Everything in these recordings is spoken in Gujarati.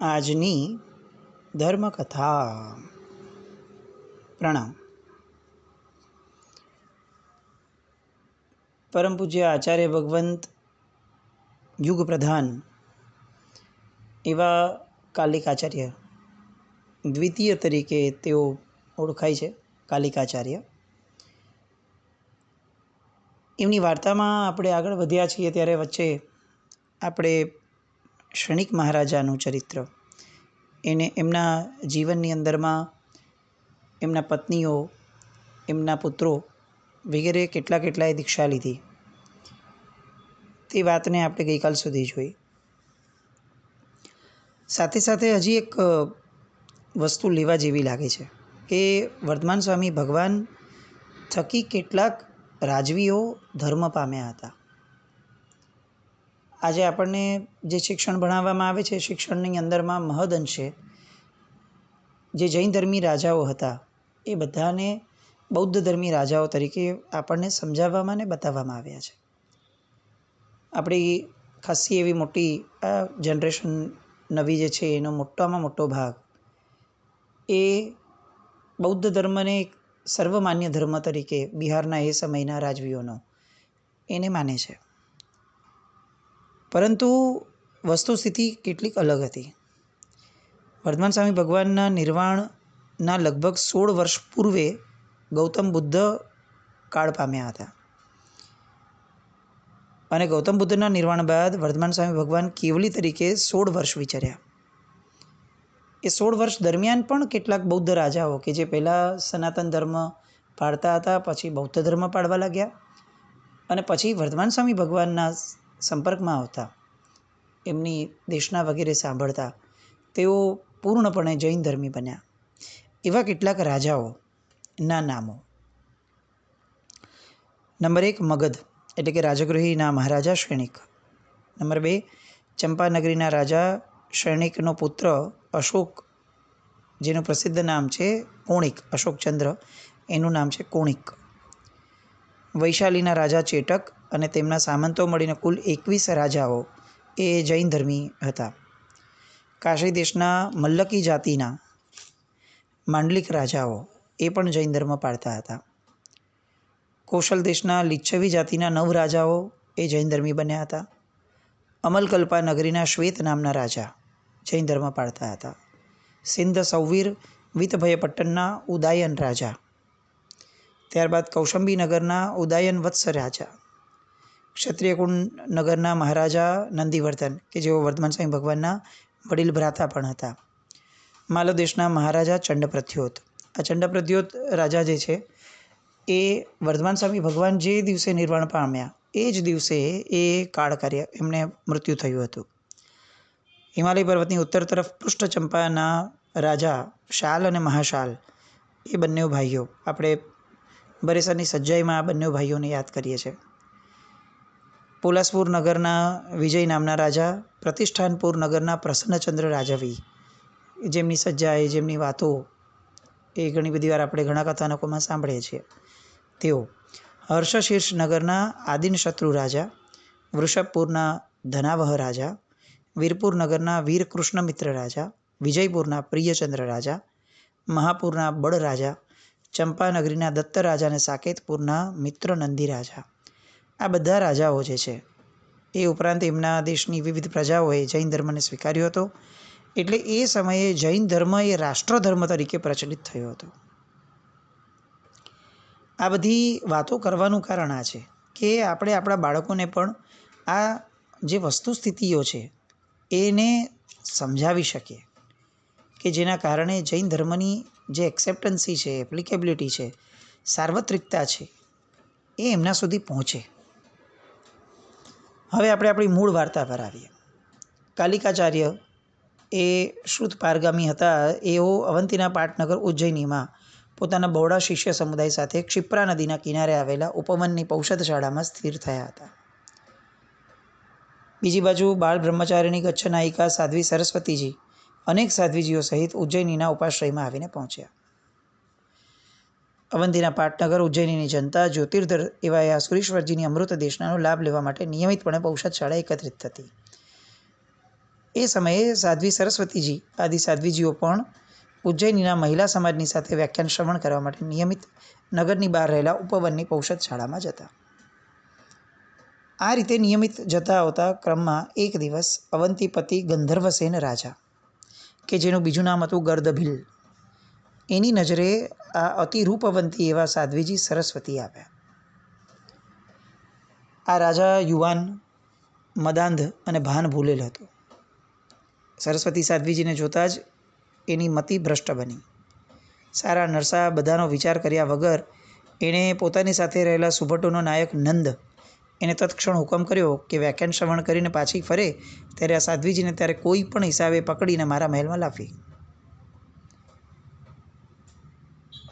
આજની ધર્મકથા. પ્રણામ. પરમ પૂજ્ય આચાર્ય ભગવંત યુગ પ્રધાન એવા કાલિકાચાર્ય દ્વિતીય તરીકે તેઓ ઓળખાય છે. કાલિકાચાર્ય એમની વાર્તામાં આપણે આગળ વધ્યા છીએ ત્યારે વચ્ચે આપણે ક્ષણિક મહારાજાનું ચરિત્ર, એને એમના જીવનની અંદરમાં એમના પત્નીઓ, એમના પુત્રો વગેરે કેટલાય દીક્ષા લીધી તે વાતને આપણે ગઈકાલ સુધી જોઈ. સાથે સાથે હજી એક વસ્તુ લેવા જેવી લાગે છે કે વર્ધમાન સ્વામી ભગવાન થકી કેટલાક રાજવીઓ ધર્મ પામ્યા હતા. આજે આપણને જે શિક્ષણ ભણાવવામાં આવે છે, શિક્ષણની અંદરમાં મહદઅંશે જે જૈન ધર્મી રાજાઓ હતા એ બધાને બૌદ્ધ ધર્મી રાજાઓ તરીકે આપણને સમજાવવામાં અને બતાવવામાં આવ્યા છે. આપણી ખાસી એવી મોટી આ જનરેશન નવી જે છે એનો મોટામાં મોટો ભાગ એ બૌદ્ધ ધર્મને એક સર્વમાન્ય ધર્મ તરીકે બિહારના એ સમયના રાજવીઓનો એને માને છે. પરંતુ વસ્તુસ્થિતિ કેટલીક અલગ હતી. વર્ધમાન સ્વામી ભગવાનના નિર્વાણના લગભગ 16 વર્ષ પૂર્વે ગૌતમ બુદ્ધ કાળ પામ્યા હતા અને ગૌતમ બુદ્ધના નિર્વાણ બાદ વર્ધમાન સ્વામી ભગવાન કેવલી તરીકે 16 વર્ષ વિચર્યા. એ 16 વર્ષ દરમિયાન પણ કેટલાક બૌદ્ધ રાજાઓ કે જે પહેલાં સનાતન ધર્મ પાળતા હતા પછી બૌદ્ધ ધર્મ પાળવા લાગ્યા અને પછી વર્ધમાન સ્વામી ભગવાનના સંપર્કમાં આવતા, એમની દેશના વગેરે સાંભળતા તેઓ પૂર્ણપણે જૈન ધર્મી બન્યા. એવા કેટલાક રાજાઓના નામો. નંબર 1 મગધ એટલે કે રાજગૃહીના મહારાજા ક્ષણિક. નંબર 2 ચંપાનગરીના રાજા ક્ષણિકનો પુત્ર અશોક, જેનું પ્રસિદ્ધ નામ છે કોણિક, અશોકચંદ્ર એનું નામ છે કોણિક. વૈશાલીના રાજા ચેટક અને તેમના સામંતો મળીને કુલ 21 રાજાઓ એ જૈન ધર્મી હતા. કાશી દેશના મલ્લકી જાતિના માંડલિક રાજાઓ એ પણ જૈન ધર્મ પાળતા હતા. કૌશલ દેશના લિચ્છવી જાતિના 9 રાજાઓ એ જૈન ધર્મી બન્યા હતા. અમલકલ્પા નગરીના શ્વેત નામના રાજા જૈન ધર્મ પાળતા હતા. સિંધ સૌવીર વિતભય પટ્ટનના ઉદાયન રાજા, ત્યારબાદ કૌશંબી નગરના ઉદાયન વત્સ રાજા, ક્ષત્રિયકુંડ નગરના મહારાજા નંદીવર્ધન કે જેઓ વર્ધમાન સ્વામી ભગવાનના વડીલ ભ્રાતા પણ હતા. માલવ દેશના મહારાજા ચંડપ્રદ્યોત. આ ચંડપ્રદ્યોત રાજા જે છે એ વર્ધમાન સ્વામી ભગવાન જે દિવસે નિર્વાણ પામ્યા એ જ દિવસે એ કાળકાર્ય એમને મૃત્યુ થયું હતું. હિમાલય પર્વતની ઉત્તર તરફ પૃષ્ઠ ચંપાના રાજા શાલ અને મહાશાલ એ બંને ભાઈઓ, આપણે બરેસરની સજ્જાઈમાં આ બંને ભાઈઓને યાદ કરીએ છીએ. પોલાસપુર નગરના વિજય નામના રાજા, પ્રતિષ્ઠાનપુર નગરના પ્રસન્નચંદ્ર રાજાવી, જેમની સજ્જાઈ, જેમની વાતો એ ઘણી બધી વાર આપણે ઘણા કથાનકોમાં સાંભળીએ છીએ. તેઓ હર્ષશીર્ષ નગરના આદિનશત્રુ રાજા, વૃષભપુરના ધનાવહ રાજા, વીરપુર નગરના વીર કૃષ્ણમિત્ર રાજા, વિજયપુરના પ્રિયચંદ્ર રાજા, મહાપુરના બળ રાજા, ચંપાનગરીના દત્ત રાજા અને સાકેતપુરના મિત્રનંદી રાજા. આ બધા રાજાઓ જે છે એ ઉપરાંત એમના દેશની વિવિધ પ્રજાઓએ જૈન ધર્મને સ્વીકાર્યો હતો. એટલે એ સમયે જૈન ધર્મ એ રાષ્ટ્રધર્મ તરીકે પ્રચલિત થયો હતો. આ બધી વાતો કરવાનું કારણ આ છે કે આપણે આપણા બાળકોને પણ આ જે વસ્તુસ્થિતિઓ છે એને સમજાવી શકીએ કે જેના કારણે જૈન ધર્મની જે એક્સેપ્ટન્સી છે, એપ્લિકેબિલિટી છે, સાર્વત્રિકતા છે એ એમના સુધી પહોંચે. હવે આપણે આપણી મૂળ વાર્તા પર આવીએ. કાલિકાચાર્ય એ શ્રુત પારગામી હતા. એઓ અવંતીના પાટનગર ઉજ્જૈનીમાં પોતાના બહોળા શિષ્ય સમુદાય સાથે ક્ષિપ્રા નદીના કિનારે આવેલા ઉપવનની પૌષદશાળામાં સ્થિર થયા હતા. બીજી બાજુ બાળ બ્રહ્મચારીની ગચ્છનાયિકા સાધ્વી સરસ્વતીજી અનેક સાધ્વીજીઓ સહિત ઉજ્જૈનીના ઉપાશ્રયમાં આવીને પહોંચ્યા. અવંતીના પાટનગર ઉજ્જૈનીની જનતા જ્યોતિર્ધર એવા આ સુરેશ્વરજીની અમૃત દેશનાનો લાભ લેવા માટે નિયમિતપણે પૌષદ શાળા એકત્રિત થતી. એ સમયે સાધ્વી સરસ્વતીજી આદિ સાધ્વીજીઓ પણ ઉજ્જૈનીના મહિલા સમાજની સાથે વ્યાખ્યાન શ્રવણ કરવા માટે નિયમિત નગરની બહાર રહેલા ઉપવનની પૌષદ શાળામાં જતા. આ રીતે નિયમિત જતા આવતા ક્રમમાં એક દિવસ અવંતીપતિ ગંધર્વસેન રાજા, કે જેનું બીજું નામ હતું ગર્દભીલ, એની નજરે આ અતિ રૂપવંતી એવા સાધ્વીજી સરસ્વતી આવ્યા. આ રાજા યુવાન, મદાંધ અને ભાન ભૂલેલ હતો. સરસ્વતી સાધ્વીજીને જોતાં જ એની મતિ ભ્રષ્ટ બની. સારા નરસા બધાનો વિચાર કર્યા વગર એણે પોતાની સાથે રહેલા સુભટોનો નાયક નંદ એને તત્ક્ષણ હુકમ કર્યો કે વ્યાખ્યાન શ્રવણ કરીને પાછી ફરે ત્યારે આ સાધ્વીજીને ત્યારે કોઈ પણ હિસાબે પકડીને મારા મહેલમાં લાવી.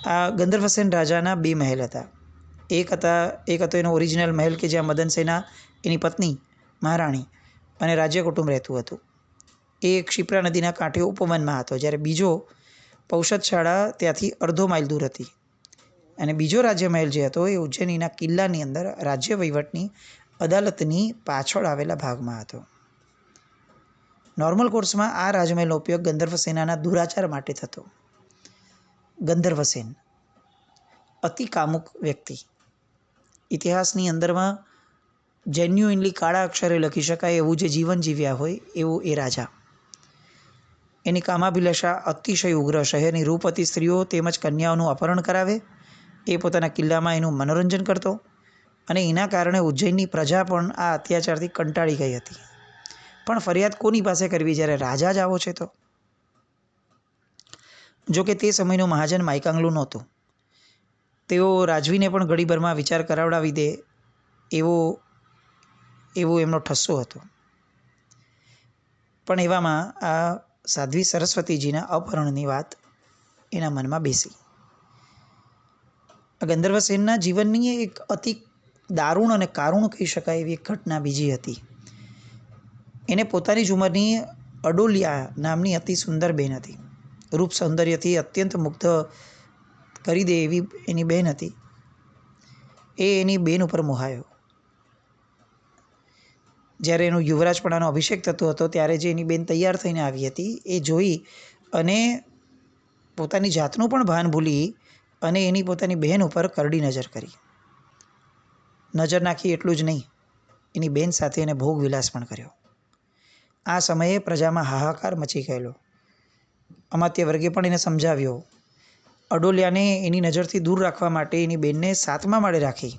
આ ગંધર્વસેન રાજાના 2 મહેલ હતા. એક હતો એનો ઓરિજિનલ મહેલ કે જ્યાં મદનસેના, એની પત્ની મહારાણી અને રાજ્ય કુટુંબ રહેતું હતું. એ ક્ષિપ્રા નદીના કાંઠે ઉપવનમાં હતો, જ્યારે બીજો પૌષદ શાળા ત્યાંથી અડધો માઇલ દૂર હતી. અને બીજો રાજ્ય મહેલ જે હતો એ ઉજ્જૈનીના કિલ્લાની અંદર રાજ્ય વહીવટની અદાલતની પાછળ આવેલા ભાગમાં હતો. નોર્મલ કોર્સમાં આ રાજમહેલનો ઉપયોગ ગંધર્વસેનાના દુરાચાર માટે થતો. ગંધર્વસેન અતિ કામુક વ્યક્તિ. ઇતિહાસની અંદરમાં જેન્યુઇનલી કાળા અક્ષરે લખી શકાય એવું જે જીવન જીવ્યા હોય એવું એ રાજા. એની કામાભિલાષા અતિશય ઉગ્ર. શહેરની રૂપવતી સ્ત્રીઓ તેમજ કન્યાઓનું અપહરણ કરાવે. એ પોતાના કિલ્લામાં એનું મનોરંજન કરતો અને એના કારણે ઉજ્જૈનની પ્રજા પણ આ અત્યાચારથી કંટાળી ગઈ હતી. પણ ફરિયાદ કોની પાસે કરવી જ્યારે રાજા જ આવો છે તો? જોકે તે સમયનો મહાજન માઇકાંગલું નહોતું. તેઓ રાજવીને પણ ઘડીભરમાં વિચાર કરાવડાવી દે એવો એમનો ઠસ્સો હતો. પણ એવામાં આ સાધ્વી સરસ્વતીજીના અપહરણની વાત એના મનમાં બેસી. ગંધર્વસેનના જીવનની એક અતિ દારૂણ અને કારુણ કહી શકાય એવી એક ઘટના બીજી હતી. એને પોતાની જ ઉંમરની અડોલિયા નામની અતિ સુંદર બહેન હતી. રૂપ સૌંદર્યથી અત્યંત મુગ્ધ કરી દે એવી એની બહેન હતી. એ એની બહેન ઉપર મોહાયો. જ્યારે એનો યુવરાજપણાનો અભિષેક થતો હતો ત્યારે જે એની બહેન તૈયાર થઈને આવી હતી એ જોઈ અને પોતાની જાતનું પણ ભાન ભૂલી અને એની પોતાની બહેન ઉપર કરડી નજર કરી. નજર નાખી એટલું જ નહીં, એની બહેન સાથે એને ભોગ વિલાસ પણ કર્યો. આ સમયે પ્રજામાં હાહાકાર મચી ગયેલો. અમાત્ય વર્ગે પણ એને સમજાવ્યો. અડોલિયાને એની નજરથી દૂર રાખવા માટે એની બહેનને 7મા માળે રાખી.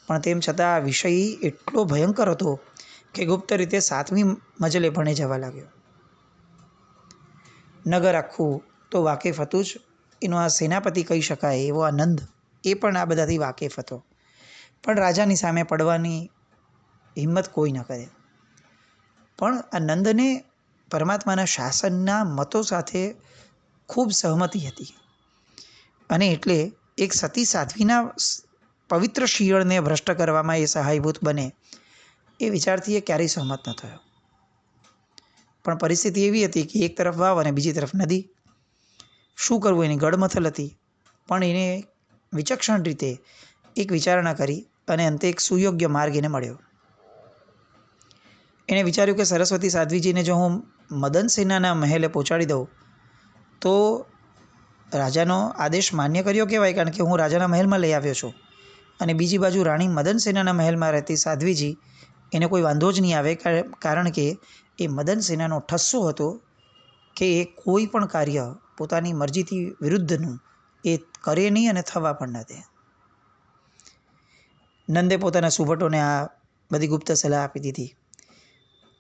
પણ તેમ છતાં આ વિષય એટલો ભયંકર હતો કે ગુપ્ત રીતે 7મી મજલે ભણે જવા લાગ્યો. નગર આખું તો વાકેફ હતું જ. એનો આ સેનાપતિ કહી શકાય એવો આ નંદ, એ પણ આ બધાથી વાકેફ હતો. પણ રાજાની સામે પડવાની હિંમત કોઈ ન કરે. પણ આ નંદને પરમાત્માના શાસનના મતો સાથે ખૂબ સહમતિ હતી અને એટલે એક સતી સાધ્વીના પવિત્ર શિયળને ભ્રષ્ટ કરવામાં એ સહાયભૂત બને એ વિચારથી એ ક્યારેય સહમત ન થયો. પણ પરિસ્થિતિ એવી હતી કે એક તરફ વાવ અને બીજી તરફ નદી. શું કરવું એની ગડમથલ હતી. પણ એને વિચક્ષણ રીતે એક વિચારણા કરી અને અંતે એક સુયોગ્ય માર્ગ એને મળ્યો. એણે વિચાર્યું કે સરસ્વતી સાધ્વીજીને જો હું મદનસેનાના મહેલે પહોંચાડી દઉં તો રાજાનો આદેશ માન્ય કર્યો કહેવાય, કારણ કે હું રાજાના મહેલમાં લઈ આવ્યો છું. અને બીજી બાજુ રાણી મદનસેનાના મહેલમાં રહેતી સાધ્વીજી, એને કોઈ વાંધો જ નહીં આવે, કારણ કે એ મદનસેનાનો ઠસ્સો હતો કે એ કોઈ પણ કાર્ય પોતાની મરજીથી વિરુદ્ધનું એ કરે નહીં અને થવા પણ ન દે. નંદે પોતાના સુભટોને આ બધી ગુપ્ત સલાહ આપી દીધી.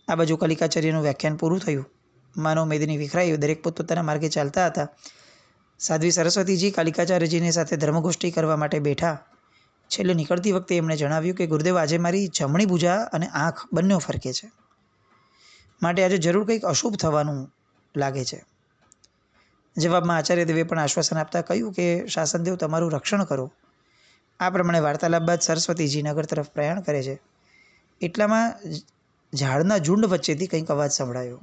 આ બાજુ કલિકાચાર્યનું વ્યાખ્યાન પૂરું થયું. માનવ મેદની વિખરાઈ, દરેક પોતપોતાના માર્ગે ચાલતા હતા. સાધ્વી સરસ્વતીજી કાલિકાચાર્યજીની સાથે ધર્મગોષ્ઠી કરવા માટે બેઠા. છેલ્લે નીકળતી વખતે એમણે જણાવ્યું કે ગુરુદેવ, આજે મારી જમણી ભુજા અને આંખ બંને ફરકે છે, માટે આજે જરૂર કંઈક અશુભ થવાનું લાગે છે. જવાબમાં આચાર્યદેવે પણ આશ્વાસન આપતા કહ્યું કે શાસનદેવ તમારું રક્ષણ કરો. આ પ્રમાણે વાર્તાલાપ બાદ સરસ્વતીજી નગર તરફ પ્રયાણ કરે છે. એટલામાં ઝાડના ઝુંડ વચ્ચેથી કંઈક અવાજ સંભળાયો.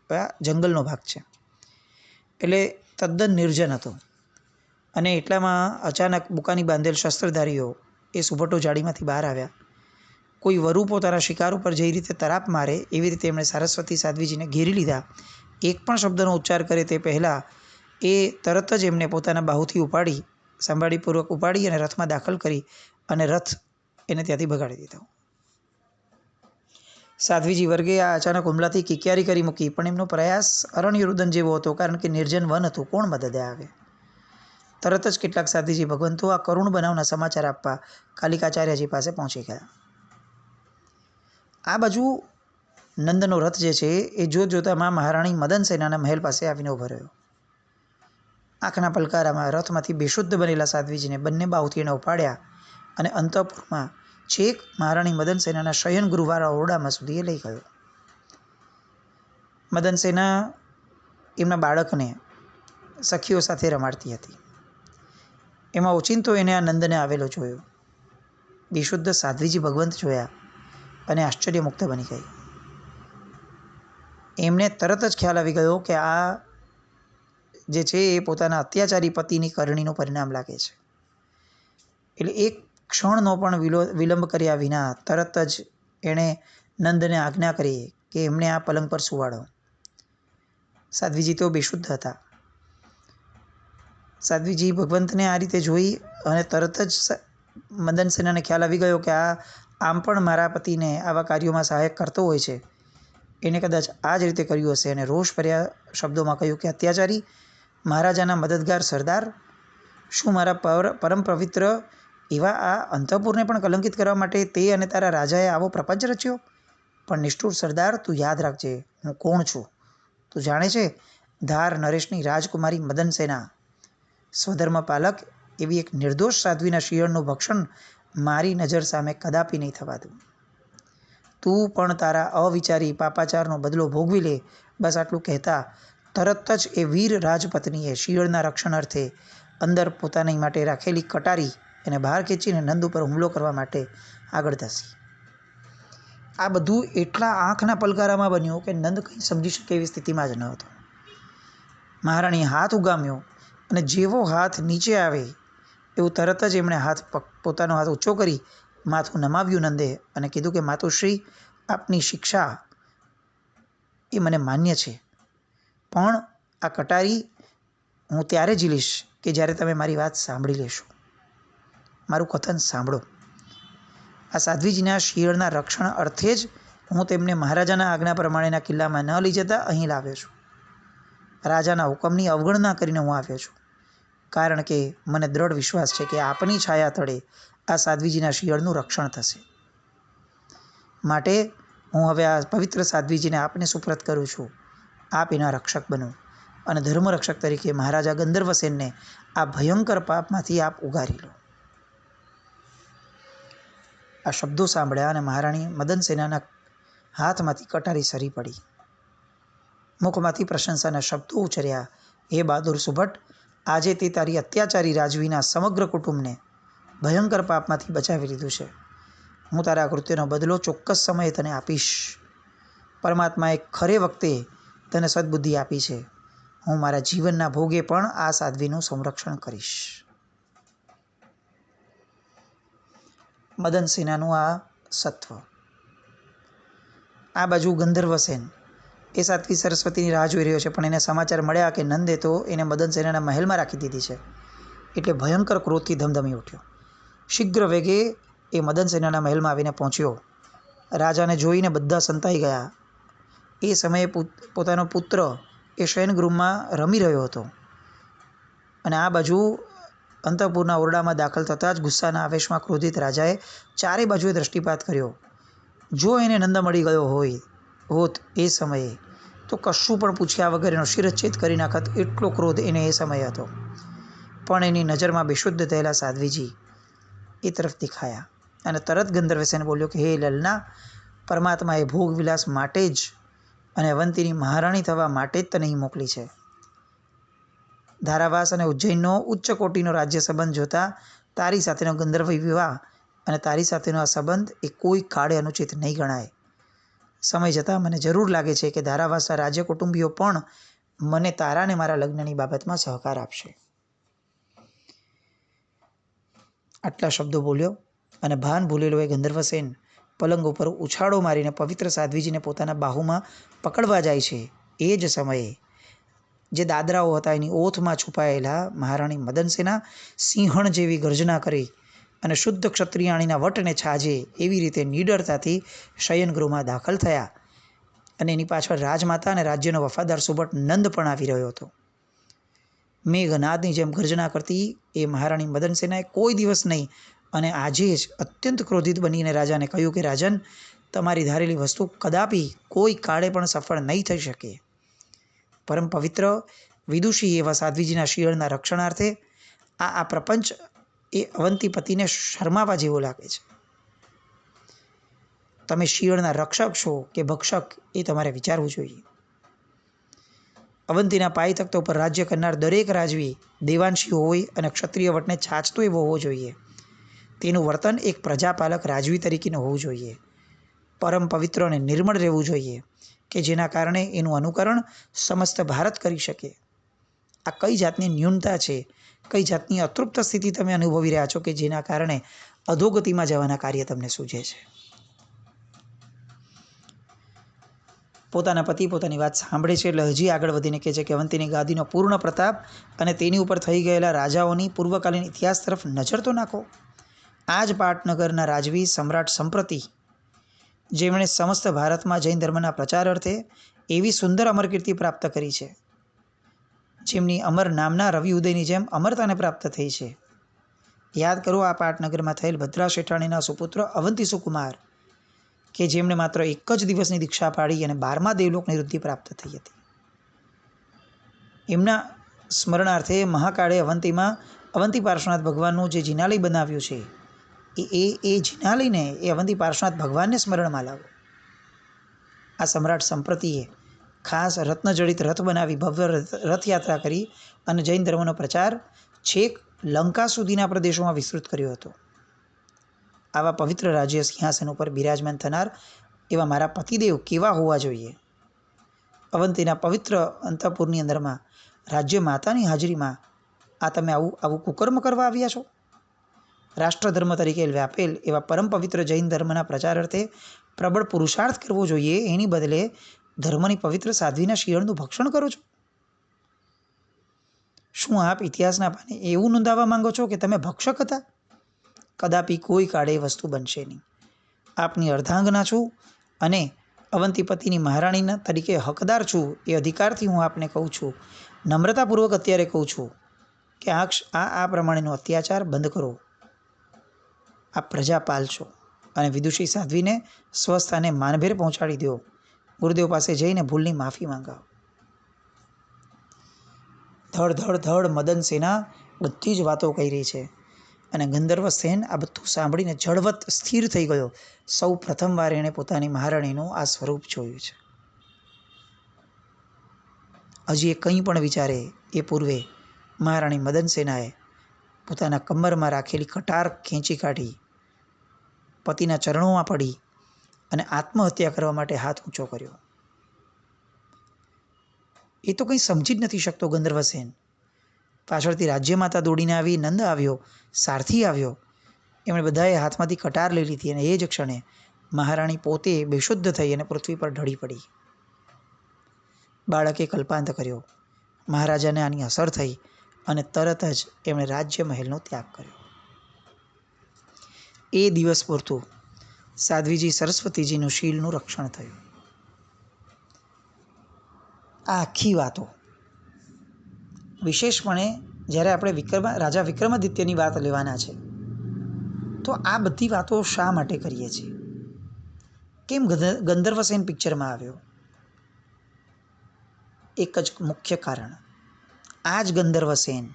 આ જંગલનો ભાગ છે એટલે તદ્દન નિર્જન હતો. અને એટલામાં અચાનક બુકાની બાંધેલ શસ્ત્રધારીઓ એ સુભટો જાળીમાંથી બહાર આવ્યા. કોઈ વરુ પોતાના શિકાર ઉપર જે રીતે તરાપ મારે એવી રીતે એમણે સારસ્વતી સાધ્વીજીને ઘેરી લીધા. એક પણ શબ્દનો ઉચ્ચાર કરે તે પહેલાં એ તરત જ એમને પોતાના બાહુથી ઉપાડી, સંભાળીપૂર્વક ઉપાડી અને રથમાં દાખલ કરી અને રથ એને ત્યાંથી ભગાડી દીધો. સાધ્વીજી વર્ગે આ અચાનક હુમલાથી કિકિયારી કરી મૂકી, પણ એમનો પ્રયાસ અરણ્યરુદન જેવો હતો, કારણ કે નિર્જન વન હતું, કોણ મદદે આવે. તરત જ કેટલાક સાધ્વીજી ભગવંતો આ કરુણ બનાવના સમાચાર આપવા કાલિકાચાર્યજી પાસે પહોંચી ગયા. આ બાજુ નંદનો રથ જે છે એ જોતામાં મહારાણી મદનસેનાના મહેલ પાસે આવીને ઊભો રહ્યો. આંખના પલકારામાં રથમાંથી બેશુદ્ધ બનેલા સાધ્વીજીને બંને બાહુથી એણે ઉપાડ્યા અને અંતઃપુરમાં છેક મહારાણી મદનસેનાના શયન ગૃહવાળા ઓરડામાં સુધી એ લઈ ગયો. મદનસેના એમના બાળકને સખીઓ સાથે રમાડતી હતી. એમાં ઓચિંતો એને આ નંદને આવેલો જોયો. બેશુદ્ધ સાધ્વીજી ભગવંત જોયા અને આશ્ચર્યમુક્ત બની ગઈ. એમને તરત જ ખ્યાલ આવી ગયો કે આ જે છે એ પોતાના અત્યાચારી પતિની કરણીનું પરિણામ લાગે છે. એટલે એક ક્ષણનો પણ વિલંબ કર્યા વિના તરત જ એણે નંદને આજ્ઞા કરી કે એમને આ પલંગ પર સુવાડો. સાધ્વીજી તો બેશુદ્ધ હતા. સાધ્વીજી ભગવંતને આ રીતે જોઈ અને તરત જ મદનસેનાને ખ્યાલ આવી ગયો કે આ આમ પણ મારા પતિને આવા કાર્યોમાં સહાયક કરતો હોય છે. એને કદાચ આ જ રીતે કર્યું હશે અને રોષભર્યા શબ્દોમાં કહ્યું કે અત્યાચારી, મહારાજાના મદદગાર સરદાર, શું મારા પરમ પવિત્ર એવા આ અંતઃપુરને પણ કલંકિત કરવા માટે તે અને તારા રાજાએ આવો પ્રપંચ રચ્યો? પણ નિષ્ઠુર સરદાર, તું યાદ રાખજે હું કોણ છું. તું જાણે છે, ધાર નરેશની રાજકુમારી મદનસેના, સ્વધર્મ પાલક એવી એક નિર્દોષ સાધ્વીના શિયળનું ભક્ષણ મારી નજર સામે કદાપી નહીં થવા દઉં. તું પણ તારા અવિચારી પાપાચારનો બદલો ભોગવી લે. બસ આટલું કહેતા તરત જ એ વીર રાજપત્નીએ શિયળના રક્ષણ અર્થે અંદર પોતાની માટે રાખેલી કટારી એને બહાર ખેંચીને નંદ ઉપર હુમલો કરવા માટે આગળ ધસી. આ બધું એટલા આંખના પલકારામાં બન્યું કે નંદ કંઈ સમજી શકે એવી સ્થિતિમાં જ ન હતો. મહારાણીએ હાથ ઉગામ્યો અને જેવો હાથ નીચે આવે એવું તરત જ એમણે પોતાનો હાથ ઊંચો કરી માથું નમાવ્યું નંદે અને કીધું કે માતુશ્રી, આપની શિક્ષા એ મને માન્ય છે, પણ આ કટારી હું ત્યારે ઝીલીશ કે જ્યારે તમે મારી વાત સાંભળી લેશો. મારું કથન સાંભળો. આ સાધ્વીજીના શિયળના રક્ષણ અર્થે જ હું તેમને મહારાજાના આજ્ઞા પ્રમાણેના કિલ્લામાં ન લઈ જતા અહીં લાવ્યો છું. રાજાના હુકમની અવગણના કરીને હું આવ્યો છું, કારણ કે મને દ્રઢ વિશ્વાસ છે કે આપની છાયા તળે આ સાધ્વીજીના શિયળનું રક્ષણ થશે. માટે હું હવે આ પવિત્ર સાધ્વીજીને આપને સુપ્રત કરું છું. આપ એના રક્ષક બનો અને ધર્મરક્ષક તરીકે મહારાજા ગંધર્વસેનને આ ભયંકર પાપમાંથી આપ ઉગારી લો. આ શબ્દો સાંભળ્યા અને મહારાણી મદનસેનાના હાથમાંથી કટારી સરી પડી. મુખમાંથી પ્રશંસાના શબ્દો ઉચ્ચર્યા. હે બહાદુર સુભટ, આજે તે તારી અત્યાચારી રાજવીના સમગ્ર કુટુંબને ભયંકર પાપમાંથી બચાવી લીધું છે. હું તારા કૃત્યનો બદલો ચોક્કસ સમયે તને આપીશ. પરમાત્માએ ખરે વખતે તને સદબુદ્ધિ આપી છે. હું મારા જીવનના ભોગે પણ આ સાધ્વીનું સંરક્ષણ કરીશ. મદનસેનાનું આ સત્વ. આ બાજુ ગંધર્વસેન એ સાત્વી સરસ્વતીની રાહ જોઈ રહ્યો છે, પણ એને સમાચાર મળ્યા કે નંદે તો એને મદનસેનાના મહેલમાં રાખી દીધી છે. એટલે ભયંકર ક્રોધથી ધમધમી ઉઠ્યો. શીઘ્ર વેગે એ મદનસેનાના મહેલમાં આવીને પહોંચ્યો. રાજાને જોઈને બધા સંતાઈ ગયા. એ સમયે પોતાનો પુત્ર એ શયનગૃહમાં રમી રહ્યો હતો અને આ બાજુ અંતઃપુરના ઓરડામાં દાખલ થતાં જ ગુસ્સાના આવેશમાં ક્રોધિત રાજાએ ચારે બાજુએ દૃષ્ટિપાત કર્યો. જો એને નંદ મળી ગયો હોત એ સમયે તો કશું પણ પૂછ્યા વગર એનો શિરચ્છેદ કરી નાખત, એટલો ક્રોધ એને એ સમયે હતો. પણ એની નજરમાં બેશુદ્ધ થયેલા સાધ્વીજી એ તરફ દેખાયા અને તરત ગંધર્વસેન બોલ્યો કે હે લલના, પરમાત્માએ ભોગ વિલાસ માટે જ અને અવંતીની મહારાણી થવા માટે જ તને અહીં મોકલી છે. ધારાવાસ અને ઉજ્જૈનનો ઉચ્ચ કોટીનો રાજ્ય સંબંધ જોતા તારી સાથેનો ગંધર્વ વિવાહ અને તારી સાથેનો આ સંબંધ એ કોઈ કાળે અનુચિત નહીં ગણાય. સમય જતાં મને જરૂર લાગે છે કે ધારાવાસના રાજ્ય કુટુંબીઓ પણ મને તારા અને મારા લગ્નની બાબતમાં સહકાર આપશે. આટલા શબ્દો બોલ્યો અને ભાન ભૂલેલો એ ગંધર્વસેન પલંગ ઉપર ઉછાળો મારીને પવિત્ર સાધ્વીજીને પોતાના બાહુમાં પકડવા જાય છે, એ જ સમયે જે દાદરાઓ હતા એની ઓથમાં છુપાયેલા મહારાણી મદનસેના સિંહણ જેવી ગર્જના કરી અને શુદ્ધ ક્ષત્રિયાણીના વટને છાજે એવી રીતે નીડરતાથી શયનગૃહમાં દાખલ થયા. અને એની પાછળ રાજમાતા અને રાજ્યનો વફાદાર સુબટ નંદ પણ આવી રહ્યો હતો. મેઘનાદની જેમ ગર્જના કરતી એ મહારાણી મદનસેનાએ કોઈ દિવસ નહીં અને આજે જ અત્યંત ક્રોધિત બનીને રાજાને કહ્યું કે રાજન, તમારી ધારેલી વસ્તુ કદાપી કોઈ કાળે પણ સફળ નહીં થઈ શકે. પરમ પવિત્ર વિદુષી એવા સાધ્વીજીના શિયળના રક્ષણાર્થે આ પ્રપંચ એ અવંતીપતિને શરમાવા જેવો લાગે છે. તમે શિયળના રક્ષક છો કે ભક્ષક એ તમારે વિચારવું જોઈએ. અવંતીના પાય તખ્તો પર રાજ્ય કરનાર દરેક રાજવી દેવાંશી હોય અને ક્ષત્રિય વટને છાછતો એવો હોવો જોઈએ. તેનું વર્તન એક પ્રજાપાલક રાજવી તરીકેનું હોવું જોઈએ. પરમ પવિત્ર અને નિર્મળ રહેવું જોઈએ કે જેના કારણે એનું અનુકરણ સમસ્ત ભારત કરી શકે. આ કઈ જાતની ન્યૂનતા છે, કઈ જાતની અતૃપ્ત સ્થિતિ તમે અનુભવી રહ્યા છો કે જેના કારણે અધોગતિમાં જવાના કાર્ય તમને સૂઝે છે. પોતાના પતિ પોતાની વાત સાંભળે છે એટલે હજી આગળ વધીને કહે છે કે અવંતીની ગાદીનો પૂર્ણ પ્રતાપ અને તેની ઉપર થઈ ગયેલા રાજાઓની પૂર્વકાલીન ઇતિહાસ તરફ નજર તો નાખો. આ જ પાટનગરના રાજવી સમ્રાટ સંપ્રતિ, જેમણે સમસ્ત ભારતમાં જૈન ધર્મના પ્રચાર અર્થે એવી સુંદર અમરકીર્તિ પ્રાપ્ત કરી છે, જેમની અમર નામના રવિ ઉદયની જેમ અમરતાને પ્રાપ્ત થઈ છે. યાદ કરો આ પાટનગરમાં થયેલ ભદ્રા શેઠાણીના સુપુત્ર અવંતી સુકુમાર, કે જેમણે માત્ર એક જ દિવસની દીક્ષા પાડી અને 12મા દેવલોકની વૃદ્ધિ પ્રાપ્ત થઈ હતી. એમના સ્મરણાર્થે મહાકાળે અવંતી પાર્શ્વનાથ ભગવાનનું જે જિનાલય બનાવ્યું છે એ જિનાલયને એ અવંતી પાર્શ્વનાથ ભગવાનને સ્મરણમાં લાવો. આ સમ્રાટ સંપ્રતિએ ખાસ રત્નજડિત રથ બનાવી ભવ્ય રથયાત્રા કરી અને જૈન ધર્મનો પ્રચાર છેક લંકા સુધીના પ્રદેશોમાં વિસ્તૃત કર્યો હતો. આવા પવિત્ર રાજ્ય સિંહાસન ઉપર બિરાજમાન થનાર એવા મારા પતિદેવ કેવા હોવા જોઈએ? અવંતીના પવિત્ર અંતઃપુરની અંદરમાં રાજ્ય માતાની હાજરીમાં આ તમે આવું કુકર્મ કરવા આવ્યા છો? રાષ્ટ્રધર્મ તરીકે વ્યાપેલ એવા પરમ પવિત્ર જૈન ધર્મના પ્રચાર અર્થે પ્રબળ પુરુષાર્થ કરવો જોઈએ, એની બદલે ધર્મની પવિત્ર સાધ્વીના શિયળનું ભક્ષણ કરો છો. શું આપ ઇતિહાસના પાને એવું નોંધાવવા માંગો છો કે તમે ભક્ષક હતા? કદાપી કોઈ કાળે એ વસ્તુ બનશે નહીં. આપની અર્ધાંગના છું અને અવંતીપતિની મહારાણીના તરીકે હકદાર છું એ અધિકારથી હું આપને કહું છું, નમ્રતાપૂર્વક અત્યારે કહું છું કે આ પ્રમાણેનો અત્યાચાર બંધ કરો. આપ પ્રજાપાલ છો અને વિદુષી સાધ્વીને સ્વસ્થાને માનભેર પહોંચાડી દો. ગુરુદેવ પાસે જઈને ભૂલની માફી માંગાવો. ધડ ધડ ધડ મદન સેના બધી જ વાતો કહી રહી છે અને ગંધર્વ સેન આ બધું સાંભળીને જળવત સ્થિર થઈ ગયો. સૌ પ્રથમવાર એણે પોતાની મહારાણીનું આ સ્વરૂપ જોયું છે. હજી એ કંઈ પણ વિચારે એ પૂર્વે મહારાણી મદનસેનાએ પોતાના કમરમાં રાખેલી કટાર ખેંચી કાઢી, પતિના ચરણોમાં પડી અને આત્મહત્યા કરવા માટે હાથ ઊંચો કર્યો. એ તો કંઈ સમજી જ નથી શકતો ગંધર્વસેન. પાછળથી રાજ્યમાતા દોડીને આવી, નંદ આવ્યો, સારથી આવ્યો. એમણે બધાએ હાથમાંથી કટાર લઈ લીધી અને એ જ ક્ષણે મહારાણી પોતે બેશુદ્ધ થઈ અને પૃથ્વી પર ઢળી પડી. બાળકે કલ્પાંત કર્યો. મહારાજાને આની અસર થઈ અને તરત જ એમણે રાજ્ય મહેલનો ત્યાગ કર્યો. એ દિવસ પૂરતું સાધ્વીજી સરસ્વતીજીનું શીલનું રક્ષણ થયું. આ આખી વાતો વિશેષપણે જ્યારે આપણે રાજા વિક્રમાદિત્યની વાત લેવાના છે તો આ બધી વાતો શા માટે કરીએ છીએ? કેમ ગંધર્વસેન પિક્ચરમાં આવ્યો? એક જ મુખ્ય કારણ, આ જ ગંધર્વસેન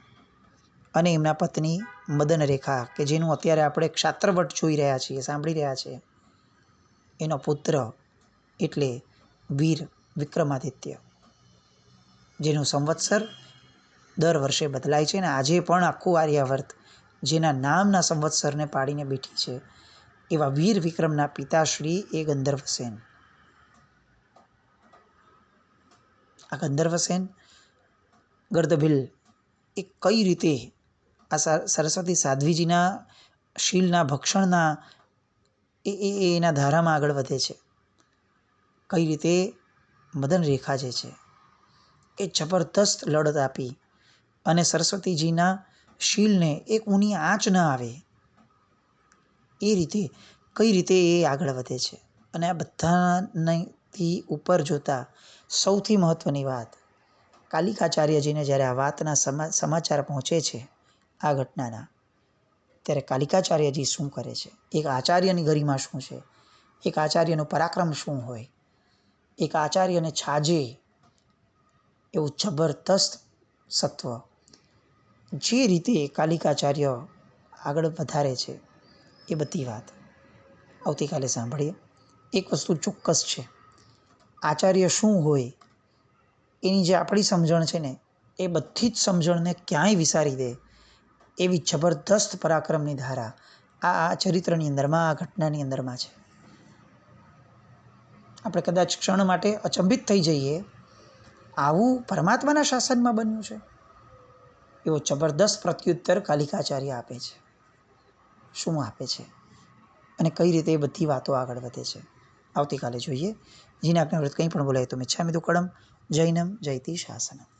અને એમના પત્ની મદનરેખા, કે જેનું અત્યારે આપણે ક્ષાત્રવટ જોઈ રહ્યા છીએ, સાંભળી રહ્યા છીએ, એનો પુત્ર એટલે વીર વિક્રમાદિત્ય, જેનું સંવત્સર દર વર્ષે બદલાય છે. અને આજે પણ આખું આર્યાવર્ત જેના નામના સંવત્સરને પાડીને બેઠી છે એવા વીર વિક્રમના પિતાશ્રી એ ગંધર્વસેન. આ ગંધર્વસેન ગર્દભીલ એ કઈ રીતે આ સરસ્વતી સાધ્વીજીના શીલના ભક્ષણના એના ધારામાં આગળ વધે છે. કઈ રીતે મદન રેખા જે છે એ જબરદસ્ત લડત આપી અને સરસ્વતીજીના શીલને એક ઊની આંચ ન આવે એ રીતે કઈ રીતે એ આગળ વધે છે. અને આ બધાથી ઉપર જોતા સૌથી મહત્ત્વની વાત, કાલિકાચાર્યજીને જ્યારે આ વાતના સમાચાર પહોંચે છે આ ઘટનાના, ત્યારે કાલિકાચાર્યજી શું કરે છે, એક આચાર્યની ગરિમા શું છે, એક આચાર્યનું પરાક્રમ શું હોય, એક આચાર્યને છાજે એવું જબરદસ્ત સત્વ જે રીતે કાલિકાચાર્ય આગળ વધારે છે એ બધી વાત આવતીકાલે સાંભળીએ. એક વસ્તુ ચોક્કસ છે, આચાર્ય શું હોય એની જે આપણી સમજણ છે ને એ બધી જ સમજણને ક્યાંય વિસારી દે એવી જબરદસ્ત પરાક્રમની ધારા આ ચરિત્રની અંદરમાં, આ ઘટનાની અંદરમાં છે. આપણે કદાચ ક્ષણ માટે અચંબિત થઈ જઈએ, આવું પરમાત્માના શાસનમાં બન્યું છે, એવો જબરદસ્ત પ્રત્યુત્તર કાલિકાચાર્ય આપે છે. શું આપે છે અને કઈ રીતે એ બધી વાતો આગળ વધે છે આવતીકાલે જોઈએ. જીને આજ્ઞાવૃત કંઈ પણ બોલાય તો મિચ્છામિ દુક્કડમ. જૈનમ જયતિ શાસનમ.